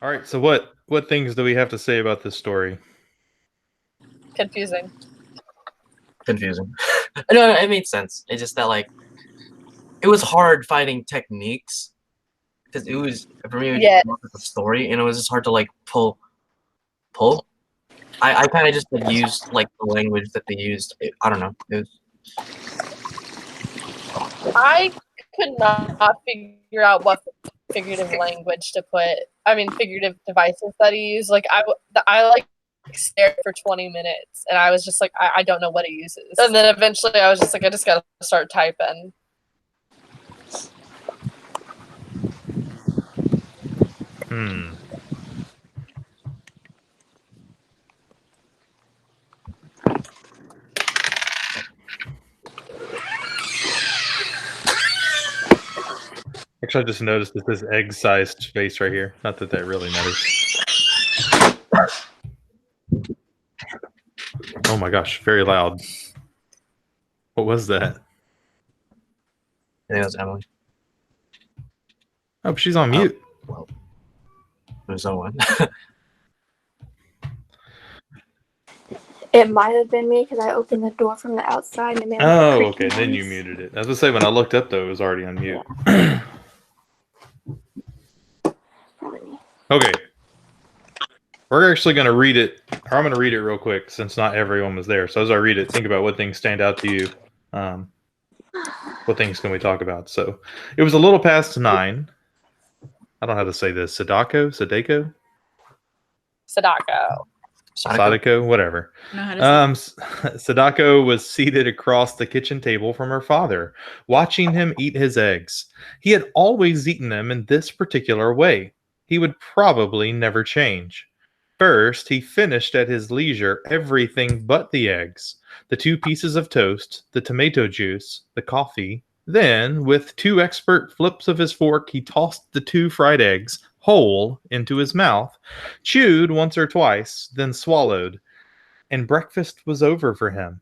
All right, so what things do we have to say about this story? Confusing. Confusing. No, it made sense. It's just that like it was hard finding techniques because it was for me it was Yes. just a story and it was just hard to like pull. I kind of just like used like the language that they used. I don't know. It was, I could not figure out what figurative language to put. I mean, figurative devices that he used. Like I like stared for 20 minutes, and I was just like, I don't know what he uses. And then eventually, I was just like, I just gotta start typing. Actually, I just noticed that this egg-sized space right here. Not that that really matters. Oh my gosh, very loud. What was that? I think it was Emily. Oh, she's on mute. Well, there's no one. It might have been me because I opened the door from the outside and it made Oh, okay. Then you muted it. I was gonna say when I looked up though, it was already on mute. Probably me. Okay. We're actually going to read it, or I'm going to read it real quick since not everyone was there. So as I read it, think about what things stand out to you. What things can we talk about? So it was a little past 9. I don't know how to say this. Sadako? Sadako, whatever. Sadako was seated across the kitchen table from her father, watching him eat his eggs. He had always eaten them in this particular way. He would probably never change. First, he finished at his leisure everything but the eggs, the 2 pieces of toast, the tomato juice, the coffee. Then, with 2 expert flips of his fork, he tossed the 2 fried eggs whole into his mouth, chewed once or twice, then swallowed, and breakfast was over for him.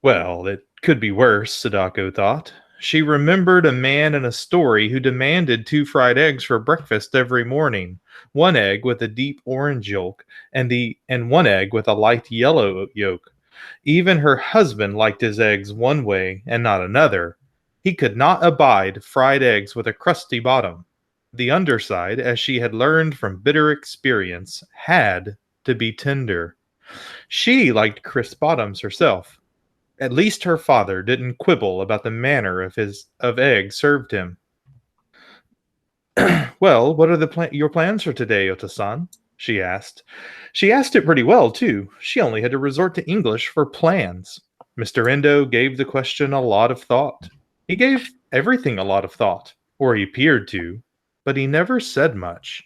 Well, it could be worse, Sadako thought. She remembered a man in a story who demanded 2 fried eggs for breakfast every morning, 1 egg with a deep orange yolk and 1 egg with a light yellow yolk. Even her husband liked his eggs one way and not another. He could not abide fried eggs with a crusty bottom. The underside, as she had learned from bitter experience, had to be tender. She liked crisp bottoms herself. At least her father didn't quibble about the manner of eggs served him. Well, what are your plans for today, Ota-san? She asked. She asked it pretty well, too. She only had to resort to English for plans. Mr. Endo gave the question a lot of thought. He gave everything a lot of thought, or he appeared to, but he never said much.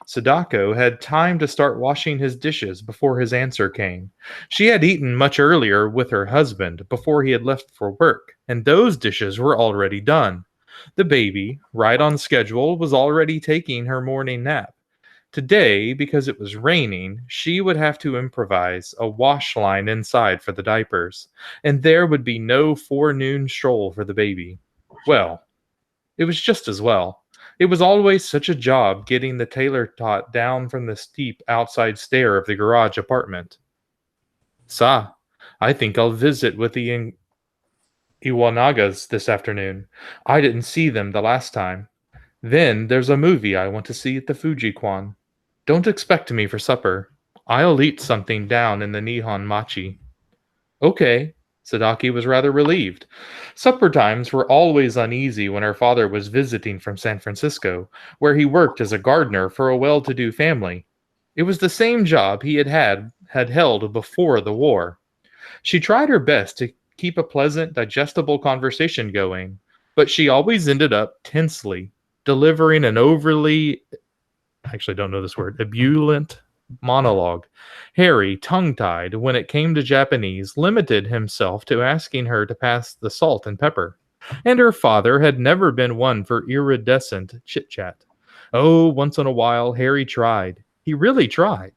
Sadako had time to start washing his dishes before his answer came. She had eaten much earlier with her husband before he had left for work, and those dishes were already done. The baby, right on schedule, was already taking her morning nap. Today, because it was raining, she would have to improvise a wash line inside for the diapers, and there would be no forenoon stroll for the baby. Well, it was just as well. It was always such a job getting the tailor taught down from the steep outside stair of the garage apartment. I think I'll visit with the Iwanagas this afternoon. I didn't see them the last time. Then there's a movie I want to see at the Fuji-Kwan. Don't expect me for supper. I'll eat something down in the Nihon Machi. Okay. Sadaki was rather relieved. Supper times were always uneasy when her father was visiting from San Francisco, where he worked as a gardener for a well-to-do family. It was the same job he had held before the war. She tried her best to keep a pleasant, digestible conversation going, but she always ended up tensely, delivering an overly, I actually don't know this word, ebullient monologue. Harry, tongue-tied when it came to Japanese, limited himself to asking her to pass the salt and pepper. And her father had never been one for iridescent chit-chat. Oh, once in a while, Harry tried. He really tried.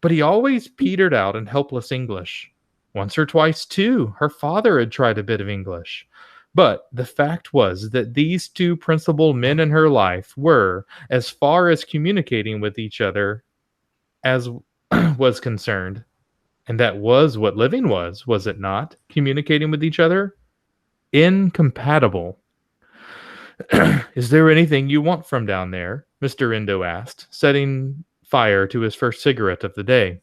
But he always petered out in helpless English. Once or twice, too, her father had tried a bit of English. But the fact was that these two principal men in her life were, as far as communicating with each other as was concerned, and that was what living was it not? Communicating with each other? Incompatible. Is there anything you want from down there? Mr. Indo asked, setting fire to his first cigarette of the day.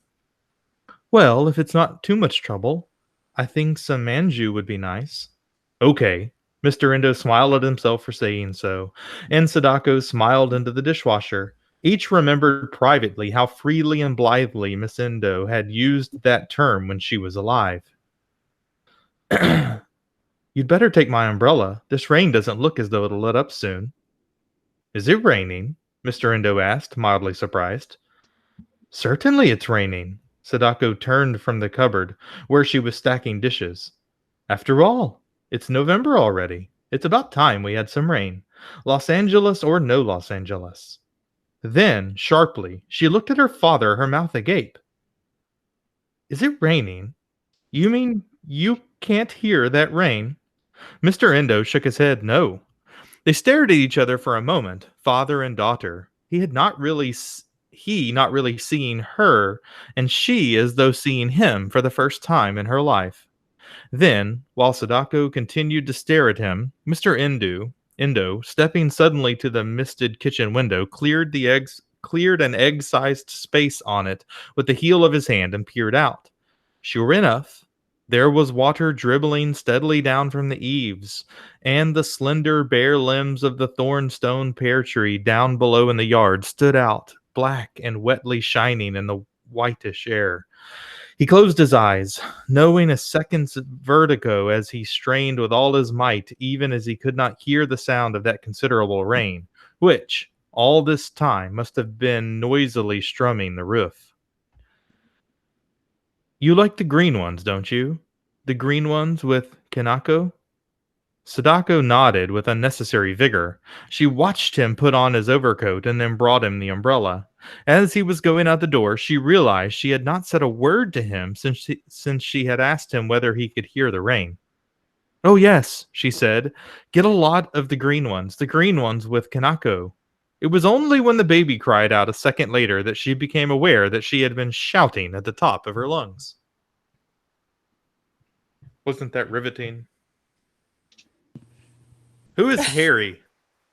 Well, if it's not too much trouble, I think some manju would be nice. Okay. Mr. Indo smiled at himself for saying so, and Sadako smiled into the dishwasher. Each remembered privately how freely and blithely Miss Indo had used that term when she was alive. You'd better take my umbrella. This rain doesn't look as though it'll let up soon. Is it raining? Mr. Indo asked, mildly surprised. Certainly it's raining. Sadako turned from the cupboard, where she was stacking dishes. After all, it's November already. It's about time we had some rain. Los Angeles or no Los Angeles. Then, sharply, she looked at her father, her mouth agape. Is it raining? You mean you can't hear that rain? Mr. Indo shook his head no. They stared at each other for a moment, father and daughter. He not really seeing her, and she as though seeing him for the first time in her life. Then, while Sadako continued to stare at him, Mr. Indo, stepping suddenly to the misted kitchen window, cleared an egg-sized space on it with the heel of his hand and peered out. Sure enough, there was water dribbling steadily down from the eaves, and the slender, bare limbs of the thornstone pear tree down below in the yard stood out, black and wetly shining in the whitish air. He closed his eyes, knowing a second's vertigo as he strained with all his might, even as he could not hear the sound of that considerable rain, which, all this time, must have been noisily strumming the roof. You like the green ones, don't you? The green ones with Kanako? Sadako nodded with unnecessary vigor. She watched him put on his overcoat and then brought him the umbrella. As he was going out the door, she realized she had not said a word to him since she had asked him whether he could hear the rain. Oh yes, she said. Get a lot of the green ones with Kanako. It was only when the baby cried out a second later that she became aware that she had been shouting at the top of her lungs. Wasn't that riveting? Who is Harry?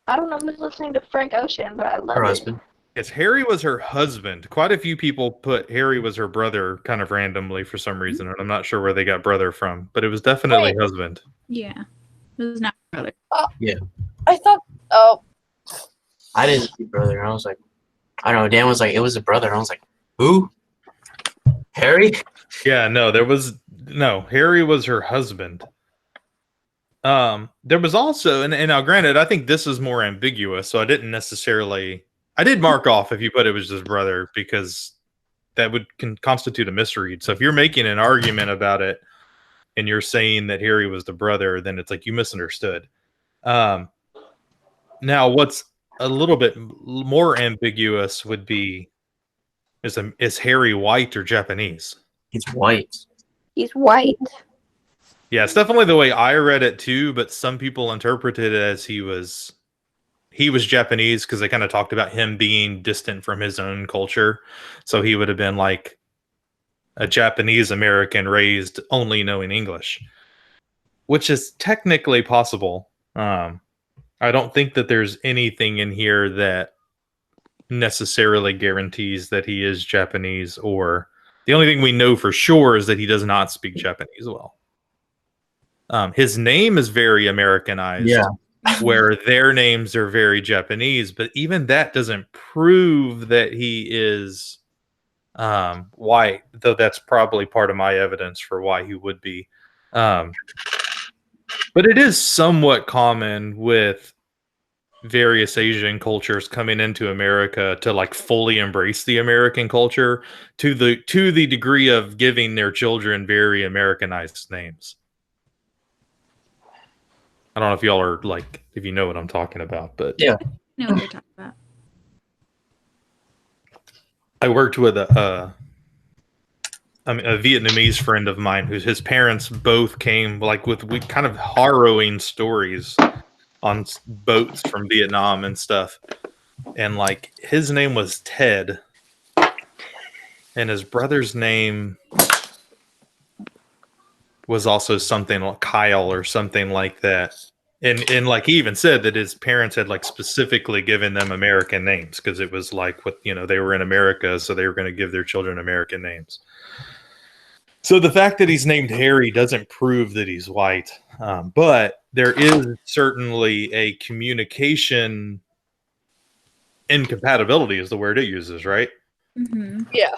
I don't know who's listening to Frank Ocean, but I love Her it. husband. Yes, Harry was her husband. Quite a few people put Harry was her brother kind of randomly for some reason, and I'm not sure where they got brother from, but it was definitely husband. Yeah. It was not brother. I thought. Oh, I didn't see brother. I was like, I don't know. Dan was like, it was a brother. I was like, who? Harry? Yeah, no, Harry was her husband. There was also, and now granted, I think this is more ambiguous, so I did mark off if you put it was his brother, because that would constitute a misread. So if you're making an argument about it and you're saying that Harry was the brother, then it's like you misunderstood. Now what's a little bit more ambiguous would be, is Harry white or Japanese? He's white. He's white. Yeah, it's definitely the way I read it too, but some people interpreted it as he was Japanese because they kind of talked about him being distant from his own culture. So he would have been like a Japanese American raised only knowing English, which is technically possible. I don't think that there's anything in here that necessarily guarantees that he is Japanese, or the only thing we know for sure is that he does not speak Japanese well. His name is very Americanized, where their names are very Japanese, but even that doesn't prove that he is white, though that's probably part of my evidence for why he would be. But it is somewhat common with various Asian cultures coming into America to like fully embrace the American culture to the degree of giving their children very Americanized names. I don't know if y'all are like, if you know what I'm talking about, but Yeah. I know what you're talking about. I worked with a Vietnamese friend of mine whose his parents both came like with kind of harrowing stories on boats from Vietnam and stuff. And like his name was Ted, and his brother's name was also something like Kyle or something like that. And like he even said that his parents had like specifically given them American names because it was like what they were in America, so they were going to give their children American names. So the fact that he's named Harry doesn't prove that he's white, but there is certainly a communication incompatibility is the word it uses, right? Mm-hmm. Yeah.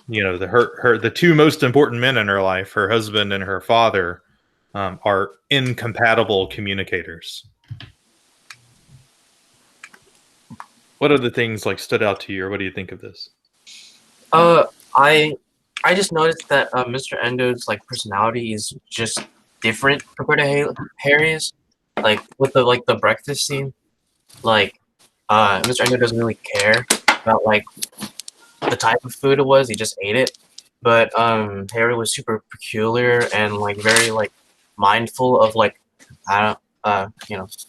The two most important men in her life, her husband and her father, are incompatible communicators. What other things like stood out to you, or what do you think of this? I just noticed that Mr. Endo's like personality is just different compared to Harry's. Like with the breakfast scene, like Mr. Endo doesn't really care about like the type of food it was. He just ate it. But Harry was super peculiar and like very like mindful of like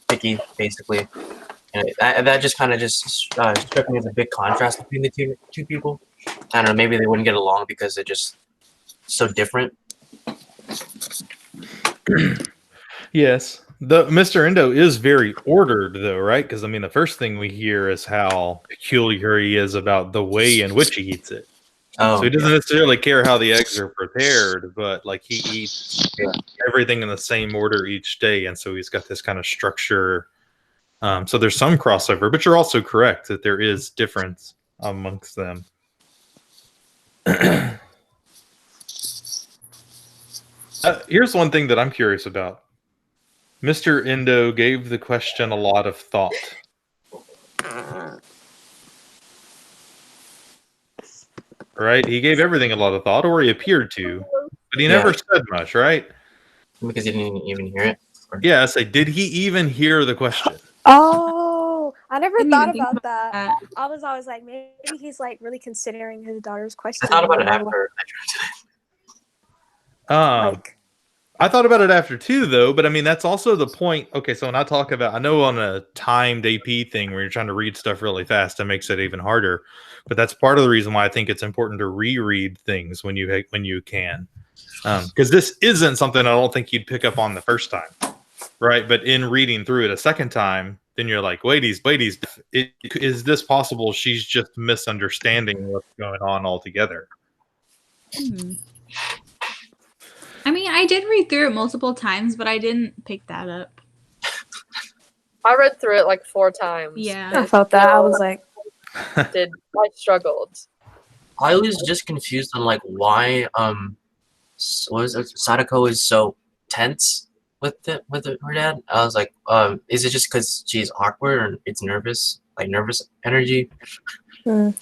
picky basically. And that just kind of just struck me as a big contrast between the two people. I don't know, maybe they wouldn't get along because they're just so different. Yes. The Mr. Endo is very ordered though, right? Because I mean the first thing we hear is how peculiar he is about the way in which he eats it. So he doesn't necessarily care how the eggs are prepared, but like he eats everything in the same order each day, and so he's got this kind of structure. So there's some crossover, but you're also correct that there is difference amongst them. Here's one thing that I'm curious about. Mr. Endo gave the question a lot of thought. Right? He gave everything a lot of thought, or he appeared to, but he never said much, right? Because he didn't even hear it. Yeah, I say, did he even hear the question? Oh, I never Didn't thought even think about that. that. I was always like, maybe he's like really considering his daughter's question. I thought about it and, after. Like, I thought about it after too, though, but I mean, that's also the point. Okay, so when I talk about, I know on a timed AP thing where you're trying to read stuff really fast, it makes it even harder. But that's part of the reason why I think it's important to reread things when you can, because this isn't something I don't think you'd pick up on the first time, right? But in reading through it a second time, then you're like, is this possible? She's just misunderstanding what's going on altogether. Hmm. I mean, I did read through it multiple times, but I didn't pick that up. I read through it like 4 times. Yeah. I felt that. I was like, I struggled. I was just confused on like why Sadako is so tense with her dad. I was like, is it just because she's awkward or it's nervous energy?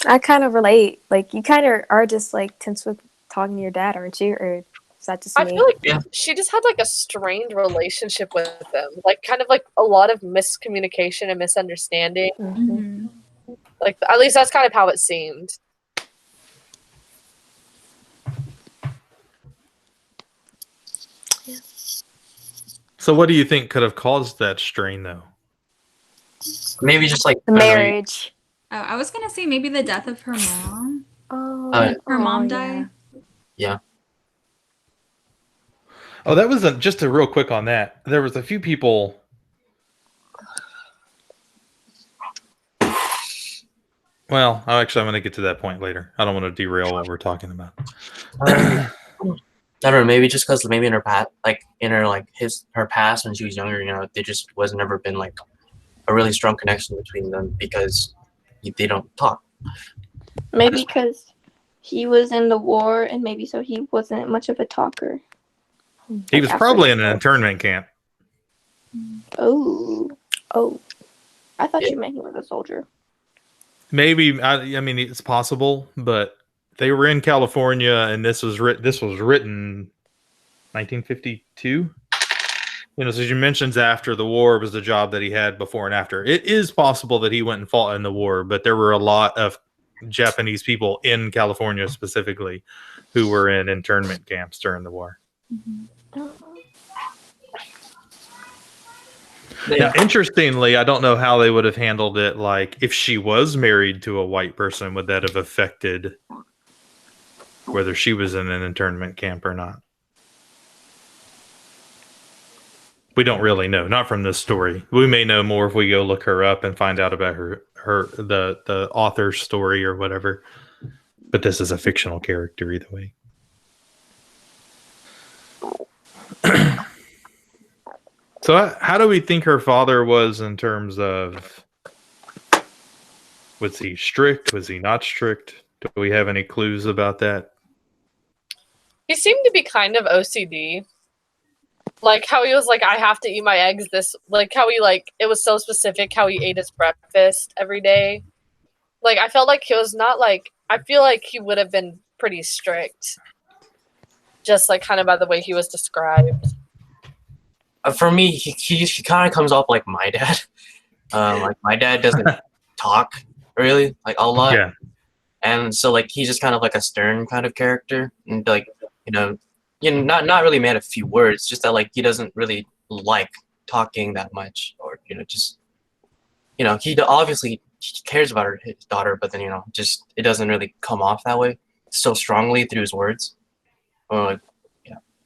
I kind of relate. Like, you kind of are just like tense with talking to your dad, aren't you? Or is that just me? I feel like she just had like a strained relationship with them. Like kind of like a lot of miscommunication and misunderstanding. Mm-hmm. Like at least that's kind of how it seemed. So what do you think could have caused that strain, though? Maybe just like The marriage. Oh, I was gonna say maybe the death of her mom. Oh, Her mom yeah. died. Yeah. Oh, that was just a real quick on that. There was a few people. Well, I'm going to get to that point later. I don't want to derail what we're talking about. I don't know. Maybe just because maybe in her past, like in her her past when she was younger, there just was never been like a really strong connection between them because they don't talk. Maybe because he was in the war, and maybe so he wasn't much of a talker. He was probably in an internment camp. Oh. I thought you meant he was a soldier. Maybe. I mean, it's possible, but they were in California, and this was written 1952. So she mentions after the war was the job that he had before and after. It is possible that he went and fought in the war, but there were a lot of Japanese people in California specifically who were in internment camps during the war. Yeah. Now, interestingly, I don't know how they would have handled it. Like, if she was married to a white person, would that have affected whether she was in an internment camp or not? We don't really know. Not from this story. We may know more if we go look her up and find out about the author's story or whatever. But this is a fictional character either way. So how do we think her father was in terms of, was he strict? Was he not strict? Do we have any clues about that? He seemed to be kind of OCD. Like how he was like, I have to eat my eggs this, like how he like, it was so specific how he ate his breakfast every day. Like I felt like he was not like, I feel like he would have been pretty strict. Just like kind of by the way he was described. For me, he kind of comes off like my dad. Like my dad doesn't talk really like a lot, Yeah. and so like he's just kind of like a stern kind of character, and like not really man of few words. Just that like he doesn't really like talking that much, or just he obviously cares about his daughter, but then just it doesn't really come off that way so strongly through his words. Or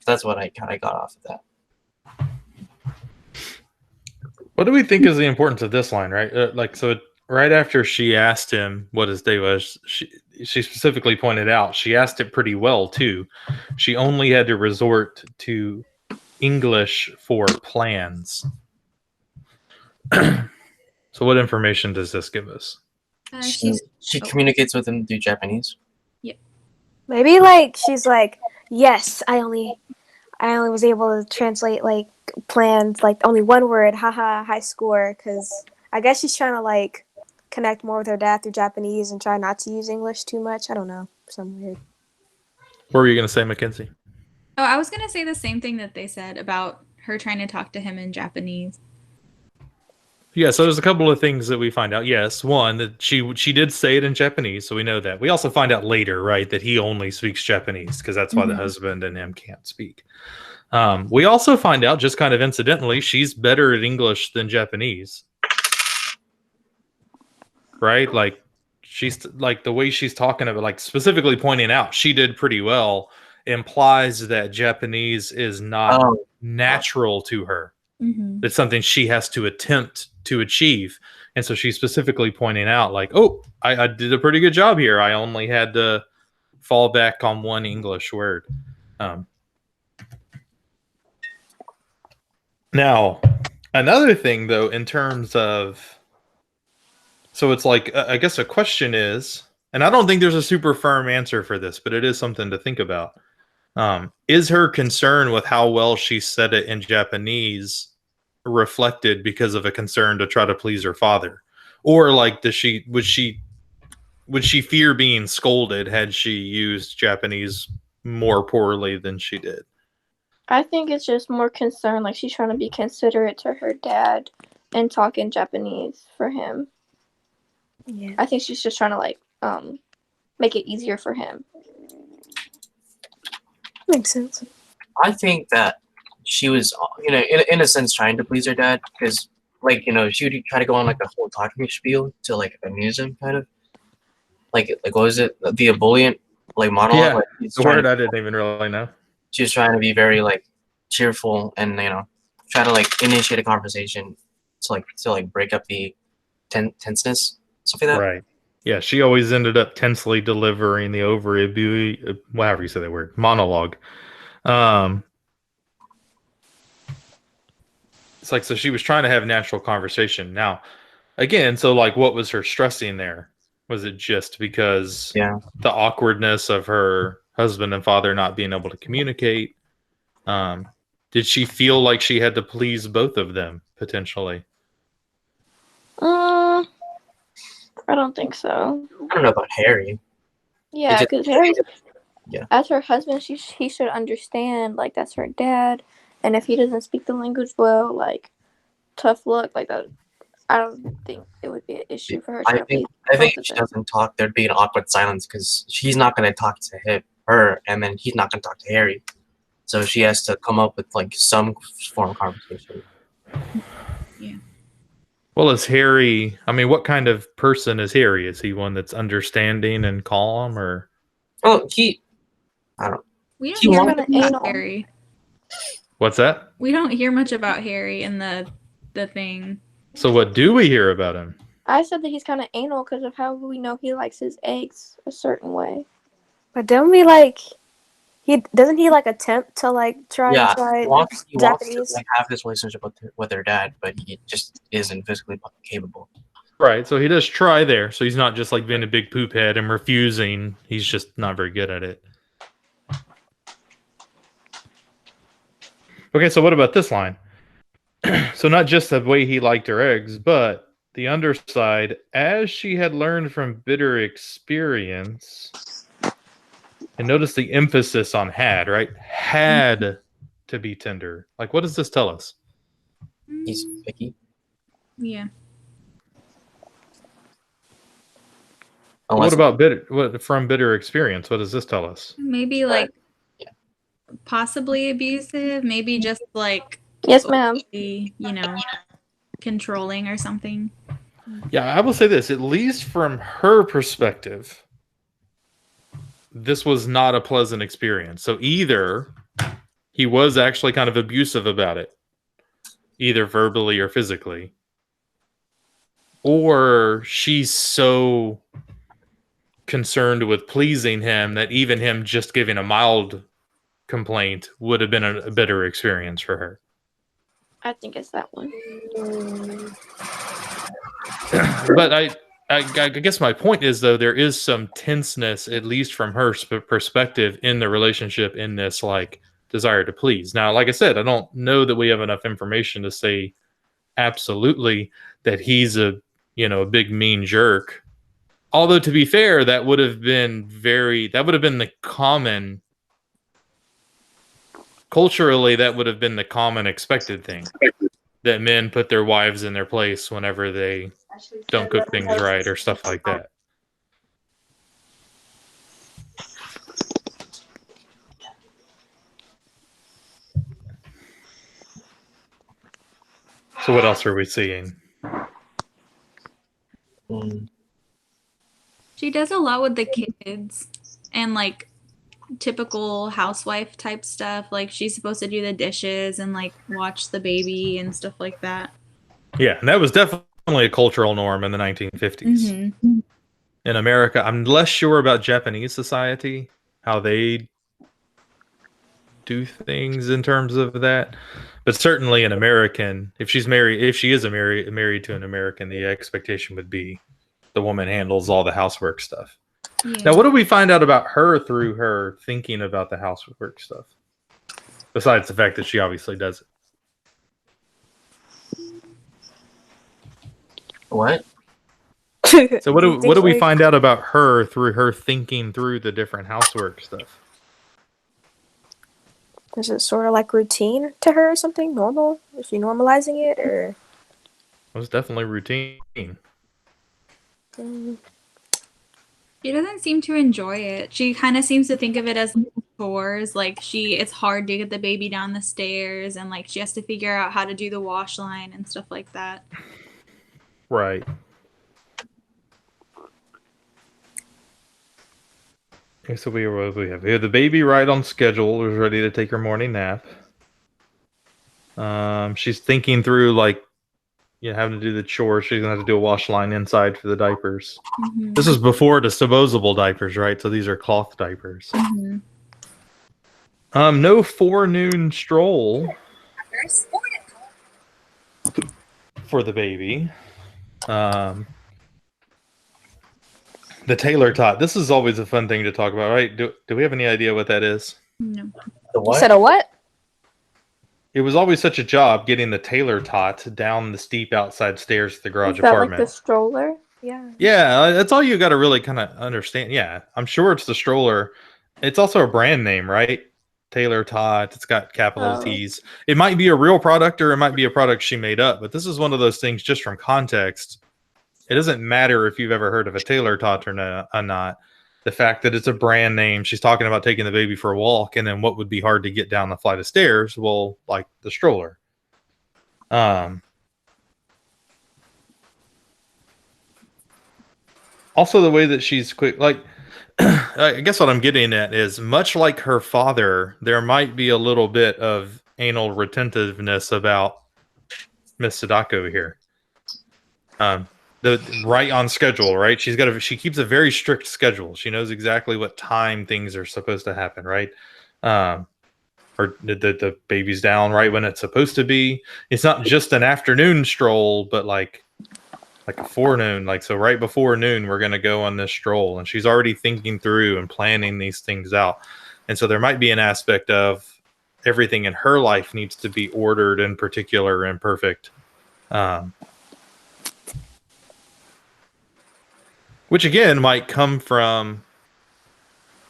that's what I kind of got off of that. What do we think is the importance of this line, right? Right after she asked him what his day was, she specifically pointed out she asked it pretty well too. She only had to resort to English for plans. So what information does this give us? She communicates with him through Japanese. Maybe like she's like, yes, I only was able to translate like plans, like only one word, haha, high score, because I guess she's trying to like connect more with her dad through Japanese and try not to use English too much. I don't know, some weird. What were you going to say, Mackenzie? Oh, I was going to say the same thing that they said about her trying to talk to him in Japanese. Yeah, so there's a couple of things that we find out. Yes, one, that she did say it in Japanese, so we know that. We also find out later, right, that he only speaks Japanese because that's why the husband and him can't speak. We also find out, just kind of incidentally, she's better at English than Japanese. Right? Like, she's like the way she's talking about, like specifically pointing out she did pretty well, implies that Japanese is not natural to her. It's something she has to attempt to achieve. And so she's specifically pointing out, like, oh, I did a pretty good job here. I only had to fall back on one English word. Now, another thing, though, in terms of... So it's like, I guess a question is, and I don't think there's a super firm answer for this, but it is something to think about. Is her concern with how well she said it in Japanese reflected because of a concern to try to please her father? Or like, would she fear being scolded had she used Japanese more poorly than she did? I think it's just more concern, like she's trying to be considerate to her dad and talk in Japanese for him. Yeah. I think she's just trying to like make it easier for him. Makes sense. I think that she was, in a sense, trying to please her dad because, like, she would try to go on like a whole talking spiel to like amuse him, kind of. Like what was it? The ebullient like monologue. Yeah, like, the word I didn't even really know. She was trying to be very like cheerful and try to like initiate a conversation to break up the tenseness, something like that. Right. Yeah, she always ended up tensely delivering the whatever you say that word, monologue. It's like, so she was trying to have natural conversation. Now, again, so like, what was her stressing there? Was it just because the awkwardness of her husband and father not being able to communicate? Did she feel like she had to please both of them potentially? I don't think so. I don't know about Harry. Yeah, because Harry, Yeah. as her husband, he should understand like that's her dad, and if he doesn't speak the language well, like tough luck, like that. I don't think it would be an issue for her to I please think both if of she them. doesn't talk, there'd be an awkward silence because she's not gonna talk to her, and then he's not gonna talk to Harry. So she has to come up with like some form of conversation. Well, is Harry? I mean, what kind of person is Harry? Is he one that's understanding and calm, or? Oh, I don't. We don't He hear wants much to be- about Harry. What's that? We don't hear much about Harry in the thing. So what do we hear about him? I said that he's kind of anal because of how we know he likes his eggs a certain way. But don't we like he doesn't he like attempt to like try Yeah, and try he wants to Japanese? like have this relationship with their dad, but he just isn't physically capable. Right. So he does try there. So he's not just like being a big poop head and refusing. He's just not very good at it. Okay. So what about this line? So not just the way he liked her eggs, but the underside, as she had learned from bitter experience. And notice the emphasis on had, right? Had to be tender. Like, what does this tell us? He's Mm, picky. yeah. What about from bitter experience? What does this tell us? Maybe like possibly abusive, maybe just like Yes, ma'am. overly, controlling or something. Yeah, I will say this, at least from her perspective, this was not a pleasant experience. So either he was actually kind of abusive about it, either verbally or physically, or she's so concerned with pleasing him that even him just giving a mild complaint would have been a better experience for her. I think it's that one. But I guess my point is, though, there is some tenseness, at least from her perspective, in the relationship, in this like desire to please. Now, like I said, I don't know that we have enough information to say absolutely that he's a big mean jerk. Although, to be fair, that would have been the common, culturally, that would have been the common expected thing, that men put their wives in their place whenever they don't cook things right or stuff like that. So what else are we seeing? She does a lot with the kids and like typical housewife type stuff. Like she's supposed to do the dishes and like watch the baby and stuff like that. Yeah, and that was definitely a cultural norm in the 1950s. Mm-hmm. In America, I'm less sure about Japanese society, how they do things in terms of that. But certainly an American, if she is married to an American, the expectation would be the woman handles all the housework stuff. Yeah. Now, what do we find out about her through her thinking about the housework stuff? Besides the fact that she obviously does it. What? So what do we find out about her through her thinking through the different housework stuff? Is it sort of like routine to her or something? Normal? Is she normalizing it or? It was definitely routine. She doesn't seem to enjoy it. She kind of seems to think of it as chores. Like it's hard to get the baby down the stairs, and like she has to figure out how to do the wash line and stuff like that. Right. Okay, so we have the baby right on schedule, is ready to take her morning nap. She's thinking through like having to do the chores. She's gonna have to do a wash line inside for the diapers. Mm-hmm. This is before disposable diapers, right? So these are cloth diapers. Mm-hmm. No forenoon stroll for the baby. The tailor tot. This is always a fun thing to talk about, right? Do we have any idea what that is? No. The You what? said a what? It was always such a job getting the tailor tot down the steep outside stairs to the garage Is that apartment. like the stroller? Yeah. Yeah, that's all you got to really kind of understand. Yeah, I'm sure it's the stroller. It's also a brand name, right? Taylor Tot. It's got capital Oh. T's. It might be a real product or it might be a product she made up, but this is one of those things just from context. It doesn't matter if you've ever heard of a Taylor Tot or not. The fact that it's a brand name, she's talking about taking the baby for a walk, and then what would be hard to get down the flight of stairs? Well, like the stroller. Also, the way that she's quick, like, I guess what I'm getting at is much like her father, there might be a little bit of anal retentiveness about Miss Sadako here. The right on schedule, right? She keeps a very strict schedule. She knows exactly what time things are supposed to happen, right? Or the baby's down right when it's supposed to be. It's not just an afternoon stroll, but like a forenoon. Like, so right before noon, we're going to go on this stroll. And she's already thinking through and planning these things out. And so there might be an aspect of everything in her life needs to be ordered and particular and perfect. Which again might come from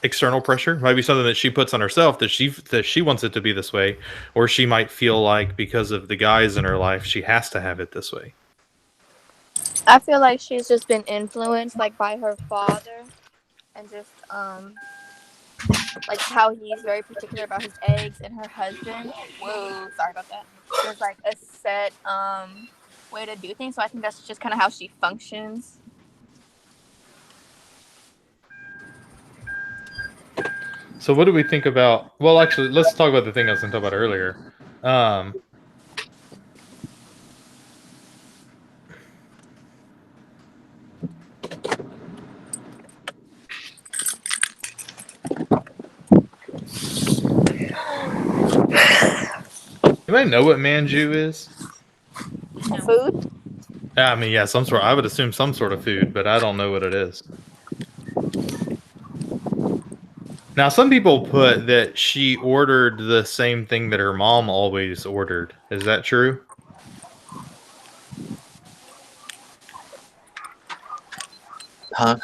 external pressure. Might be something that she puts on herself that she wants it to be this way, or she might feel like because of the guys in her life, she has to have it this way. I feel like she's just been influenced like by her father, and just like how he's very particular about his eggs, and her husband. Whoa, sorry about that. There's like a set way to do things, so I think that's just kind of how she functions. So what do we think about... Well, actually, let's talk about the thing I was going to talk about earlier. Anybody know what manju is? Food? I mean, yeah, some sort. I would assume some sort of food, but I don't know what it is. Now, some people put that she ordered the same thing that her mom always ordered. Is that true? Huh?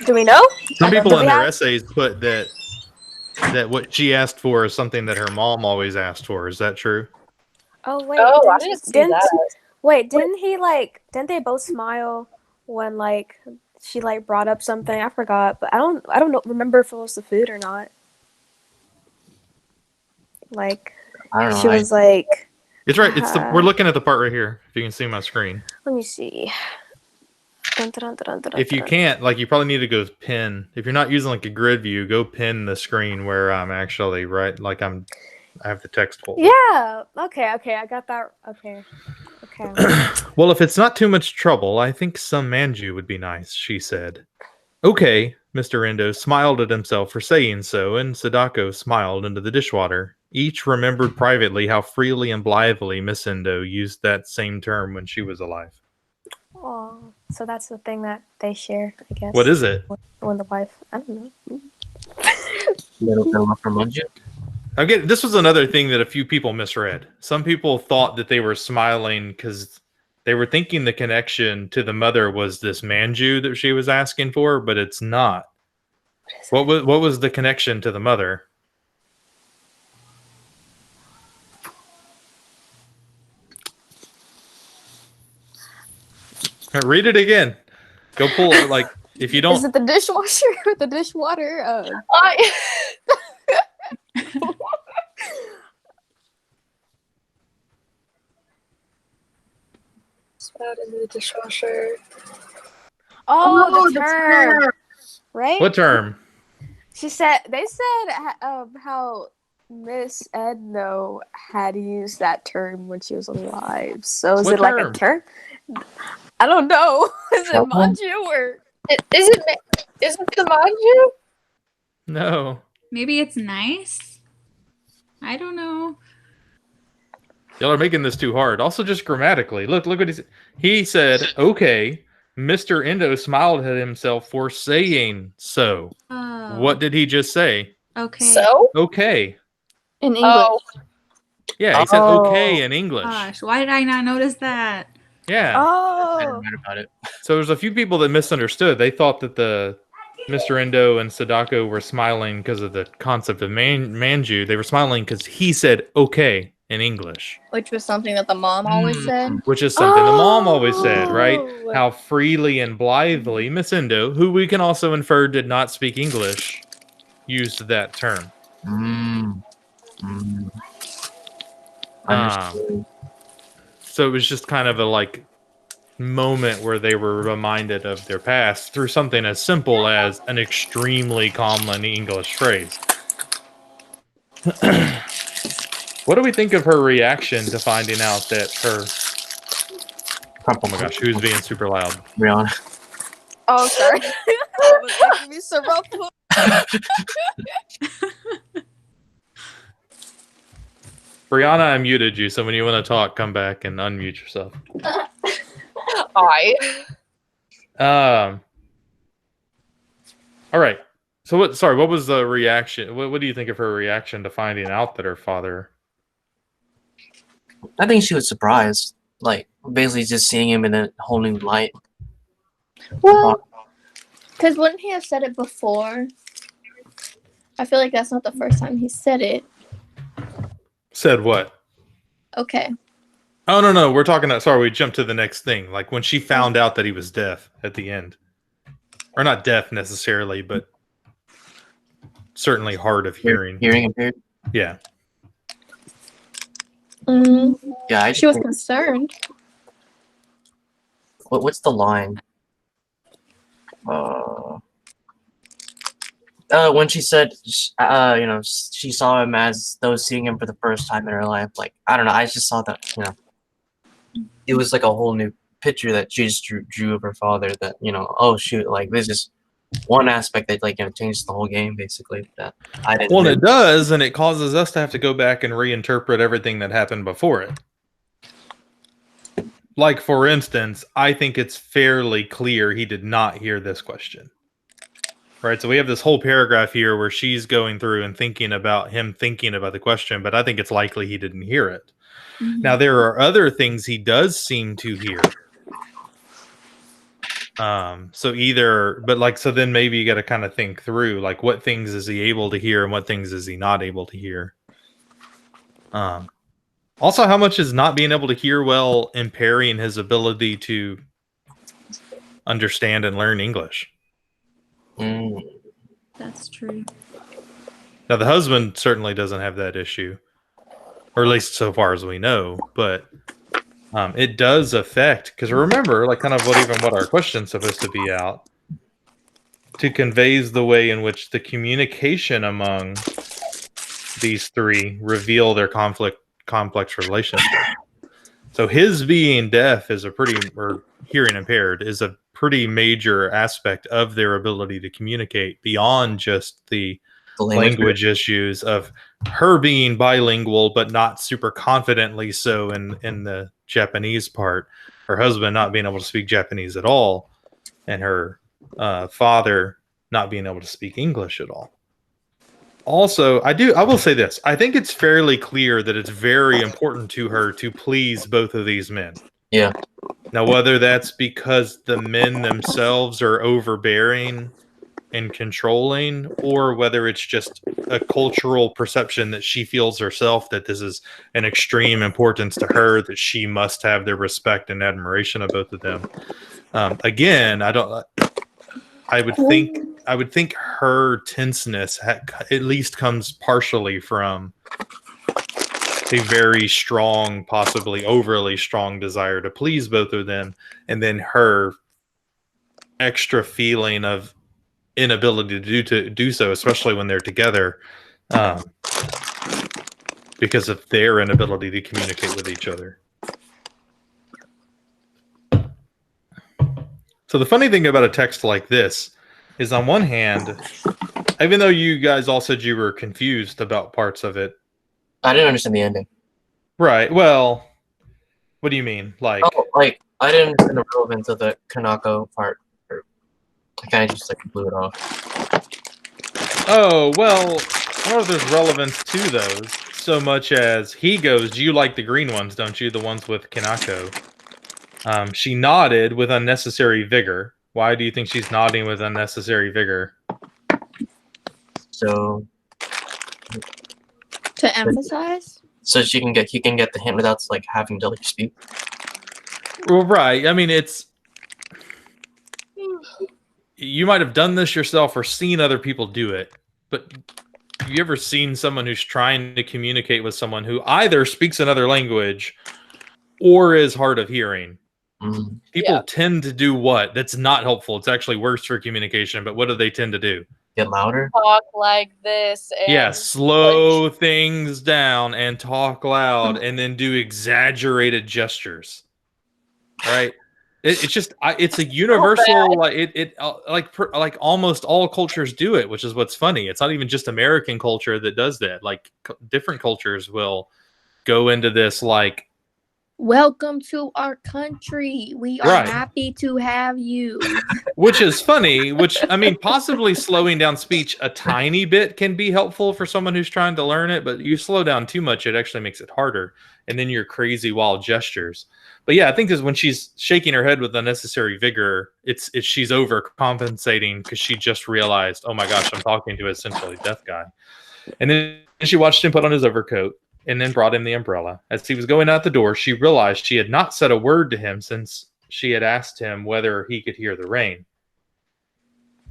Do we know? Some people Do we in their have- essays put that what she asked for is something that her mom always asked for. Is that true? Oh wait. Oh, I didn't see that. Wait, didn't they both smile when like she like brought up something? I forgot, but I don't remember if it was the food or not. Like I don't know. she was like, It's right. We're looking at the part right here. If you can see my screen. let me see. If you can't, like, you probably need to go pin. If you're not using like a grid view, go pin the screen where I'm actually right. Like I have the text pulled. Yeah. Okay. I got that. Okay. Well, if it's not too much trouble, I think some manju would be nice, she said. Okay, Mr. Endo smiled at himself for saying so, and Sadako smiled into the dishwater. Each remembered privately how freely and blithely Miss Endo used that same term when she was alive. Oh, so that's the thing that they share, I guess. What is it? When the wife, I don't know. Little from manju. Again, this was another thing that a few people misread. Some people thought that they were smiling because they were thinking the connection to the mother was this manju that she was asking for, but it's not. What was the connection to the mother? Read it again. Go pull it. Like, if you don't. Is it the dishwasher or the dishwater? Spout into the dishwasher. Oh, the term. Right? What term? They said how Miss Edno had used that term when she was alive. So is What it like term? a term? I don't know. Is it manju or? Is it the manju? No. Maybe it's nice. I don't know. Y'all are making this too hard. Also, just grammatically. Look what he said. Okay. Mr. Endo smiled at himself for saying so. Oh. What did he just say? Okay. So? Okay. In English. Oh. Yeah, he said okay in English. Gosh, why did I not notice that? Yeah. I don't Oh. know about it. So there's a few people that misunderstood. They thought that Mr. Endo and Sadako were smiling because of the concept of manju. They were smiling because he said "okay" in English, Which was something that the mom always said. which is something the mom always said, right? Oh. How freely and blithely Miss Endo, who we can also infer did not speak English, used that term. Understood. So it was just kind of a like moment where they were reminded of their past through something as simple as an extremely common English phrase. What do we think of her reaction to finding out that her... Oh my gosh, who's being super loud? Rihanna. Oh, sorry. I was making me so rough. Brianna, I muted you, so when you want to talk, come back and unmute yourself. All right. So what was the reaction? What do you think of her reaction to finding out that her father... I think she was surprised. Like, basically just seeing him in a whole new light. Well, because wouldn't he have said it before? I feel like that's not the first time he said it. Said what? Okay. Oh, no. We're talking... Sorry, we jumped to the next thing. Like, when she found out that he was deaf at the end. Or not deaf, necessarily, but certainly hard of hearing. Hearing impaired? Yeah. Yeah, She was concerned. What's the line? When she said, she saw him as those seeing him for the first time in her life. Like, I don't know. I just saw that, it was like a whole new picture that she just drew of her father. That, oh shoot, like this is one aspect that changed the whole game basically. That I didn't. Well, it does, and it causes us to have to go back and reinterpret everything that happened before it. Like, for instance, I think it's fairly clear he did not hear this question. Right, so we have this whole paragraph here where she's going through and thinking about the question, but I think it's likely he didn't hear it. Now, there are other things he does seem to hear. So then maybe you got to kind of think through, like, what things is he able to hear and what things is he not able to hear? Also, how much is not being able to hear well impairing his ability to understand and learn English? That's true. Now, the husband certainly doesn't have that issue, or at least so far as we know, but it does affect, because remember, like, kind of what our question's supposed to be out, to conveys the way in which the communication among these three reveal their complex relationship. So his being deaf is or hearing impaired is a pretty major aspect of their ability to communicate beyond just the language issues of her being bilingual but not super confidently so in the Japanese part, her husband not being able to speak Japanese at all, and her father not being able to speak English at all. Also, I will say this. I think it's fairly clear that it's very important to her to please both of these men. Yeah. Now, whether that's because the men themselves are overbearing and controlling, or whether it's just a cultural perception that she feels herself that this is an extreme importance to her, that she must have their respect and admiration of both of them. Again, I would think her tenseness at least comes partially from a very strong, possibly overly strong desire to please both of them, and then her extra feeling of inability to do so, especially when they're together, because of their inability to communicate with each other. So the funny thing about a text like this is, on one hand, even though you guys all said you were confused about parts of it, I didn't understand the ending. right? Well, what do you mean? Like, I didn't understand the relevance of the Kanako part. I kind of just blew it off. Oh, well, I don't know if there's relevance to those so much as he goes, you like the green ones, don't you? The ones with Kanako. She nodded with unnecessary vigor. Why do you think she's nodding with unnecessary vigor? So To emphasize? he can get the hint without like having to like speak. Well, right. I mean, you might have done this yourself or seen other people do it, but have you ever seen someone who's trying to communicate with someone who either speaks another language or is hard of hearing? Mm. People tend to do what? That's not helpful. It's actually worse for communication, but what do they tend to do? Get louder. Talk like this. And Yeah, slow things down and talk loud and then do exaggerated gestures. Right? It's just it's a universal like almost all cultures do it, which is what's funny. It's not even just American culture that does that. Like different cultures will go into this like, Welcome to our country. We are Right. happy to have you. which is funny, which I mean possibly slowing down speech a tiny bit can be helpful for someone who's trying to learn it, but you slow down too much, it actually makes it harder. And then your crazy wild gestures. But yeah, I think this when she's shaking her head with unnecessary vigor, it's she's overcompensating because she just realized, oh my gosh, I'm talking to an essentially deaf guy. And then she watched him put on his overcoat and then brought him the umbrella. As he was going out the door, she realized she had not said a word to him since she had asked him whether he could hear the rain.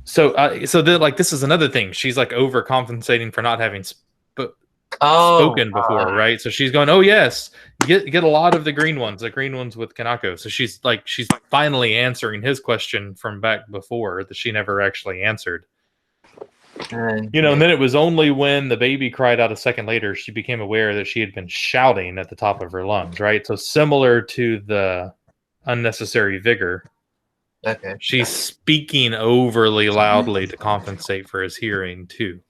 So then, like, this is another thing. She's like overcompensating for not having spoken before, right? So she's going, "Oh yes, get a lot of the green ones with Kanako." So she's finally answering his question from back before that she never actually answered. And then it was only when the baby cried out a second later she became aware that she had been shouting at the top of her lungs, right? So similar to the unnecessary vigor. Okay. She's speaking overly loudly to compensate for his hearing too.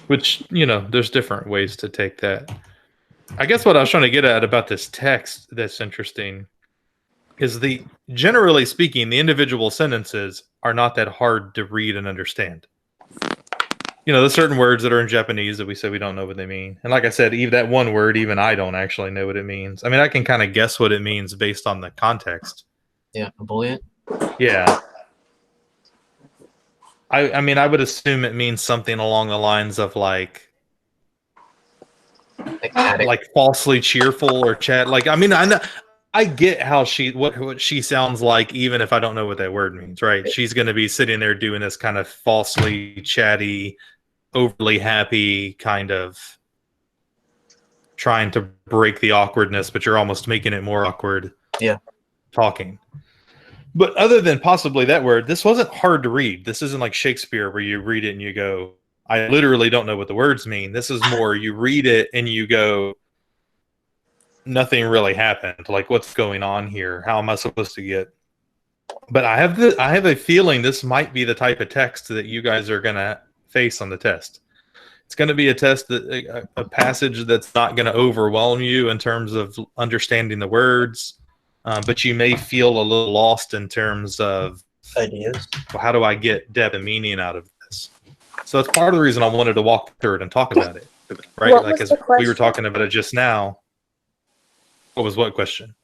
Which, there's different ways to take that. I guess what I was trying to get at about this text that's interesting is generally speaking, the individual sentences are not that hard to read and understand. There's certain words that are in Japanese that we say we don't know what they mean. And like I said, even that one word, even I don't actually know what it means. I mean, I can kind of guess what it means based on the context. Yeah, ebullient. Yeah. I mean, I would assume it means something along the lines of like falsely cheerful or chat. Like, I mean, I get how what she sounds like, even if I don't know what that word means, right? She's going to be sitting there doing this kind of falsely chatty, overly happy kind of trying to break the awkwardness, but you're almost making it more awkward. Yeah. Talking. But other than possibly that word, this wasn't hard to read. This isn't like Shakespeare where you read it and you go, I literally don't know what the words mean. This is more you read it and you go, nothing really happened. Like, what's going on here? How am I supposed to get? But I have a feeling this might be the type of text that you guys are going to face on the test. It's going to be a test a passage that's not going to overwhelm you in terms of understanding the words, but you may feel a little lost in terms of ideas. Well, how do I get depth and meaning out of this? So that's part of the reason I wanted to walk through it and talk about it, right? Like as we were talking about it just now. What was what question?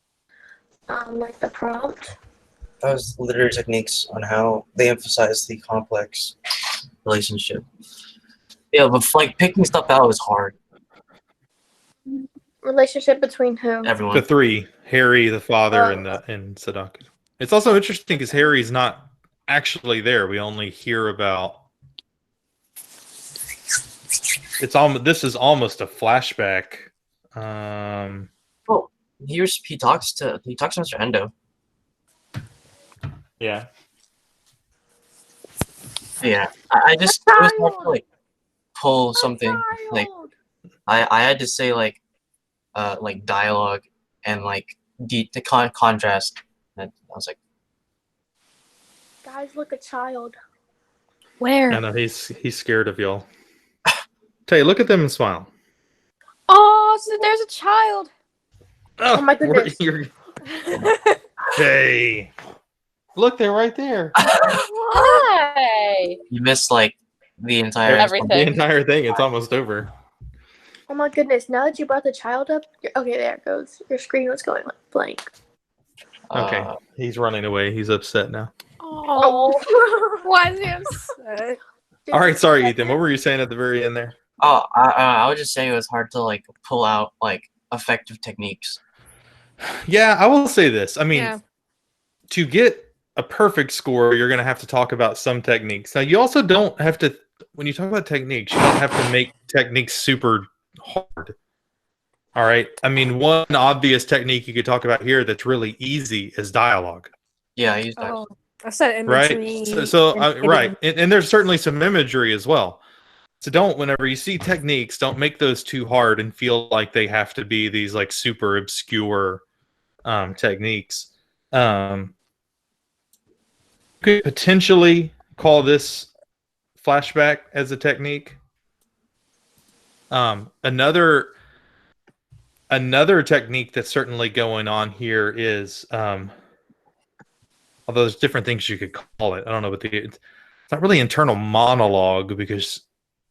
Like the prompt. That was literary techniques on how they emphasize the complex relationship. Yeah, but like picking stuff out is hard. Relationship between who? Everyone. The three: Harry, the father, and Sadako. It's also interesting because Harry's not actually there. We only hear about. This is almost a flashback. He talks to Mr. Endo. Yeah. Yeah. I just it was hard to like pull something like I had to say like dialogue and like the contrast. And I was like, guys, look, a child. Where? I know he's scared of y'all. Tay, look at them and smile. Oh, so there's a child. Oh my goodness. Hey. Look, they're right there. Hi. You missed like the entire Everything. The entire thing. It's almost over. Oh my goodness. Now that you brought the child up, okay, there it goes. Your screen was going blank. Okay. He's running away. He's upset now. Oh, why is it sad? All right, sorry, Ethan. What were you saying at the very end there? Oh, I was just saying it was hard to like pull out like effective techniques. Yeah, I will say this. I mean, Yeah. to get a perfect score, you're going to have to talk about some techniques. Now, you also don't have to, when you talk about techniques, you don't have to make techniques super hard. All right. I mean, one obvious technique you could talk about here that's really easy is dialogue. Yeah, I used that. Oh, I said Right. imagery. Right. And there's certainly some imagery as well. So don't, whenever you see techniques, don't make those too hard and feel like they have to be these like super obscure techniques. Could potentially call this flashback as a technique. Another technique that's certainly going on here is, although there's different things you could call it. I don't know, but it's not really internal monologue because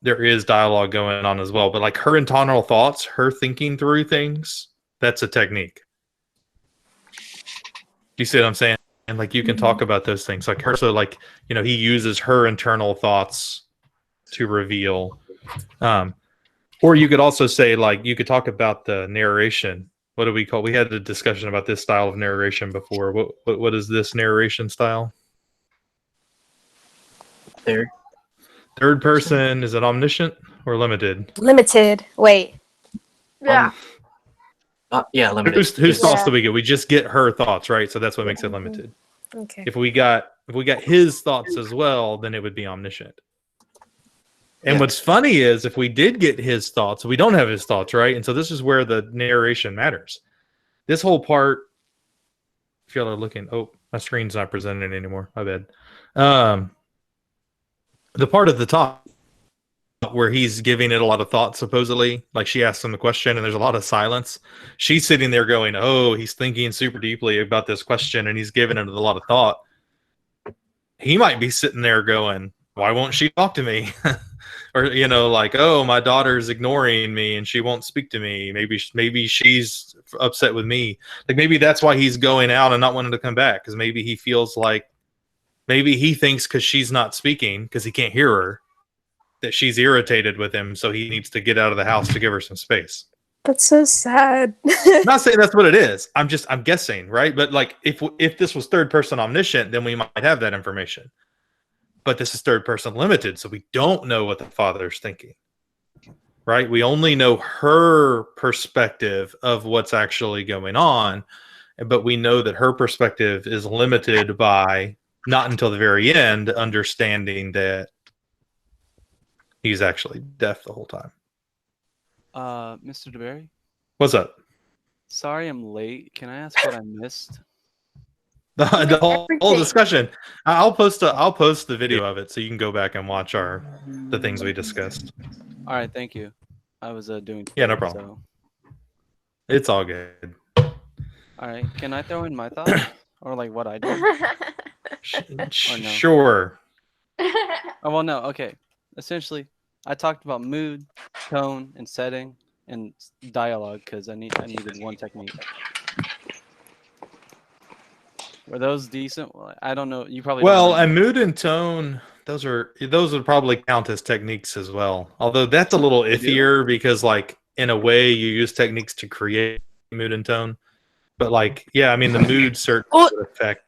there is dialogue going on as well. But like her internal thoughts, her thinking through things, that's a technique. You see what I'm saying? And like you can talk about those things, like her. So like, you know, he uses her internal thoughts to reveal. Or you could also say, like, you could talk about the narration. What do we call? We had a discussion about this style of narration before. What is this narration style? Third person. Is it omniscient or limited? Limited. Wait. Yeah. Yeah, limited. Whose thoughts do we get? We just get her thoughts, right? So that's what makes it limited. Okay. If we got his thoughts as well, then it would be omniscient. And what's funny is if we did get his thoughts, we don't have his thoughts, right? And so this is where the narration matters. This whole part, if y'all are looking, oh, my screen's not presenting anymore. My bad. The part at the top where he's giving it a lot of thought, supposedly, like she asks him the question and there's a lot of silence. She's sitting there going, oh, he's thinking super deeply about this question and he's giving it a lot of thought. He might be sitting there going, why won't she talk to me? Or, you know, like, oh, my daughter's ignoring me and she won't speak to me. Maybe she's upset with me. Like, maybe that's why he's going out and not wanting to come back, because maybe he feels like, maybe he thinks because she's not speaking, because he can't hear her, that she's irritated with him, so he needs to get out of the house to give her some space. That's so sad. I'm not saying that's what it is. I'm guessing, right? But like, if this was third person omniscient, then we might have that information. But this is third person limited, so we don't know what the father's thinking, right? We only know her perspective of what's actually going on, but we know that her perspective is limited by, not until the very end, understanding that he's actually deaf the whole time. Mr. DeBerry? What's up? Sorry I'm late. Can I ask what I missed? The whole discussion. I'll post the video of it so you can go back and watch the things we discussed. All right, thank you. I was doing. Yeah, no problem. It's all good. All right, can I throw in my thoughts or like what I did? No? Sure. Oh well, no. Okay. Essentially, I talked about mood, tone, and setting, and dialogue because I needed one technique. Were those decent? Well, I don't know. You probably and mood and tone, those would probably count as techniques as well. Although that's a little iffier because, like, in a way, you use techniques to create mood and tone. But like, yeah, I mean, the mood certainly would affect